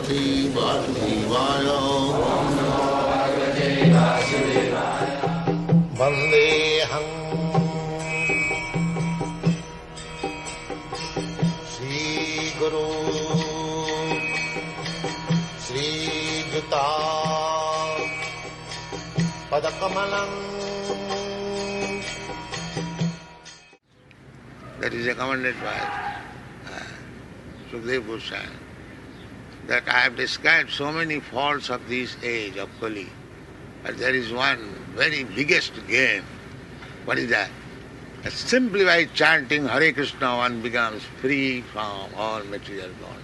Bhagavate Vasudevaya. Vandeham Sri Guru Sri Juta Padakamalam. That is recommended by Sukadeva Goswami, that I have described so many faults of this age of Kali, but there is one very biggest gain. What is that? That simply by chanting Hare Krishna one becomes free from all material bondage.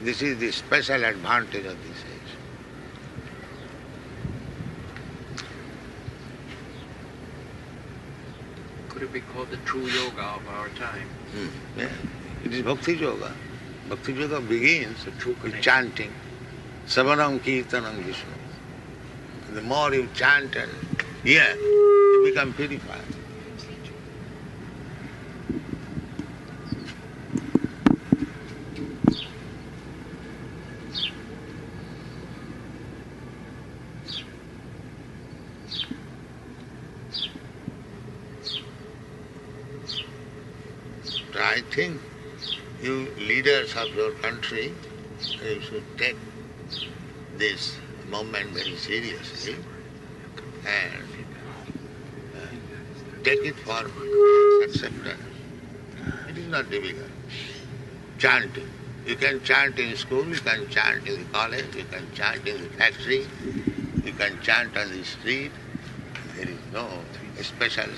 This is the special advantage of this age. Could it be called the true yoga of our time? Yeah. It is Bhakti Yoga. Bhakti Yoga begins with chanting. Savanam Kirtanam Vishnu. The more you chant and hear, you become purified. So I think you leaders of your country, you should take this movement very seriously and take it for acceptance. It is not difficult. Chanting. You can chant in school, you can chant in the college, you can chant in the factory, you can chant on the street. There is no special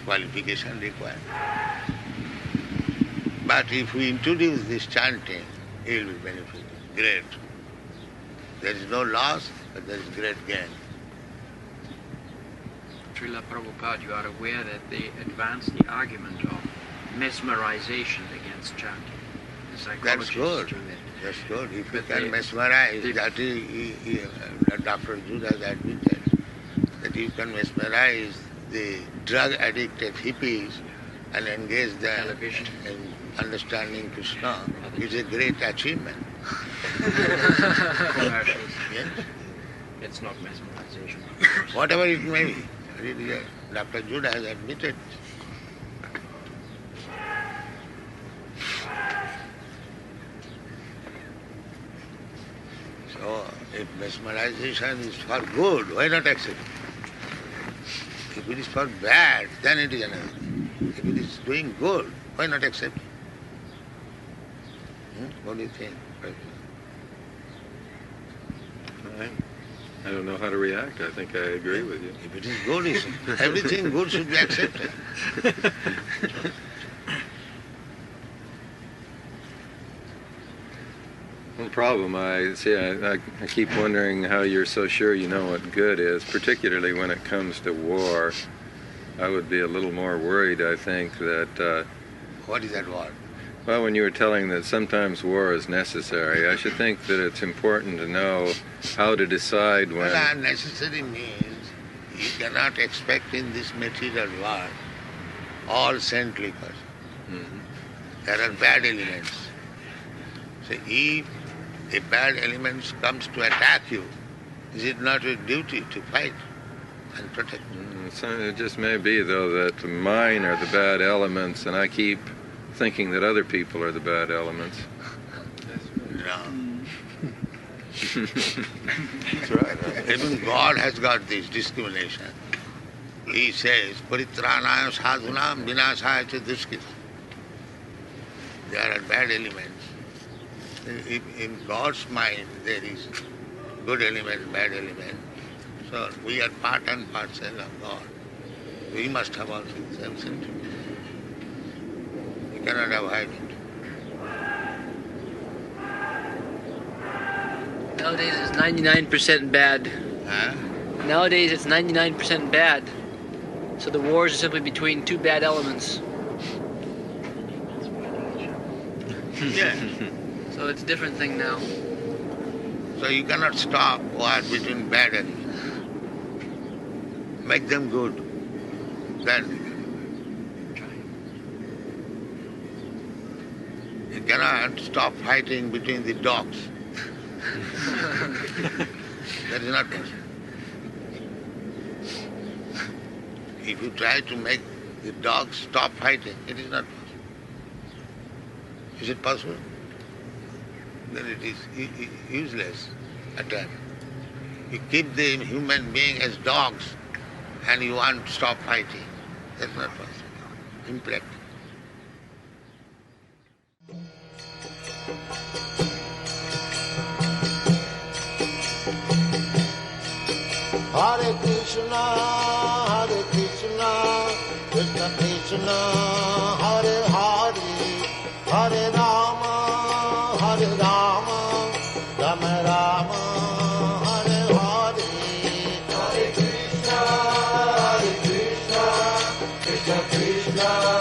qualification required. But if we introduce this chanting, it will be beneficial. Great. There is no loss, but there is great gain. Srila Prabhupada, you are aware that they advanced the argument of mesmerization against chanting. The psychologists That's good. do that. That's good. If you But can mesmerize, that is, Dr. Judah has admitted, that you can mesmerize the drug-addicted hippies and engage them Television. in understanding Krishna, is a great achievement. Commercials. Yes? It's not mesmerization. Whatever it may be. Dr. Judah has admitted. So, if mesmerization is for good, why not accept it? If it is for bad, then it is another thing. If it is doing good, why not accept it? What do you think? I don't know how to react. I think I agree with you. If it is good, everything good should be accepted. No problem. I keep wondering how you're so sure you know what good is, particularly when it comes to war. I would be a little more worried, I think, that... What is that word? Well, when you were telling that sometimes war is necessary, I should think that it's important to know how to decide when... Well, necessary means you cannot expect in this material world all saintly persons. Mm-hmm. There are bad elements. So if a bad element comes to attack you, is it not your duty to fight and protect? So it just may be, though, that mine are the bad elements, and I keep thinking that other people are the bad elements. No. That's right. Even God has got this discrimination. He says, Paritranaya sadhunam vinasaya cha duskita. There are bad elements. In God's mind there is good element, bad element. So we are part and parcel of God. We must have also the same sentiment. We cannot avoid it. Nowadays it's 99% bad. Huh? Nowadays it's 99% bad. So the wars are simply between two bad elements. Yeah. So it's a different thing now. So you cannot stop war between bad and good. Make them good. Then cannot stop fighting between the dogs. That is not possible. If you try to make the dogs stop fighting, it is not possible. Is it possible? Then it is useless attack. You keep the human being as dogs and you want to stop fighting. That's not possible. Impractical. Hare Krishna, Krishna Krishna, Hare Hare, Hare Rama, Rama Rama, Hare Hare. Hare Krishna, Krishna Krishna.